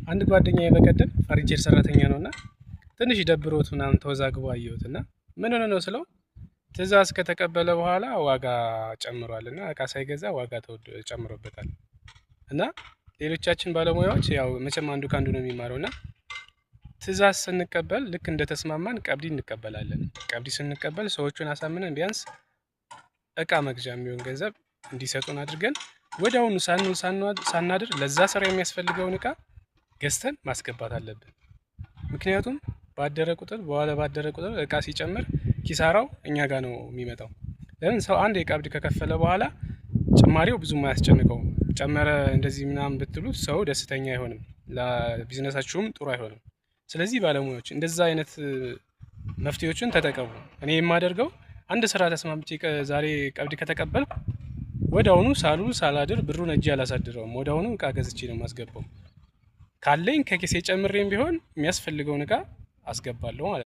አንድ ጓደኛዬ በቀደም ፈርኒቸር ሰራተኛ ነውና ትንሽ ደብሮት ምናምን ተወዛግቦ አየሁትና ምን ሆነ ነው ስለው ትዕዛዝ ከተቀበለ በኋላ ዋጋ ጨምሯል እና እቃ ሳይገዛ ዋጋ ጨምሮበታል። እና ሌሎቻችን ባለሙያዎች ያው መቼም አንዱ ከአንዱ ነው የሚማረው እና ትዕዛዝ ስንቀበል ልክ እንደተስማማን ቀብዲ እንቀበላለን። ቀብዲ ስንቀበል ሰዎቹን አሳምነን ቢያንስ እቃ መግዣ የሚሆን ገንዘብ እንዲሰጡን አድርገን ወዲያውኑ ሳንውል ሳናድር ለዛ ስራ የሚያስፈልገውን እቃ ገዝተን ማስገባት አለብን። ምክንያቱም በኋላ ባደረ ቁጥር እቃ ሲጨምር ኪሳራው እኛ ጋር ነው የሚመጣው። ለምን ሰው አንድ የቀብድ ከከፈለ በኋላ ጭማሪው ብዙም አያስጨንቀውም። ጨመረ እንደዚህ ምናምን ብትሉት ሰው ደስተኛ አይሆንም፣ ለቢዝነሳችሁም ጥሩ አይሆንም። ስለዚህ ባለሙያዎች እንደዛ አይነት መፍትሄዎችን ተጠቀሙ። እኔ የማደርገው አንድ ስራ ተስማምቼ ዛሬ ቀብድ ከተቀበልኩ ወዲያውኑ ሳላድር ብሩን እጄ አላሳድረውም። ወዲያውኑ እቃ ገዝቼ ነው የማስገባው። ካለኝ ከኪሴ ጨምሬም ቢሆን የሚያስፈልገውን እቃ አስገባለሁ ማለት ነው።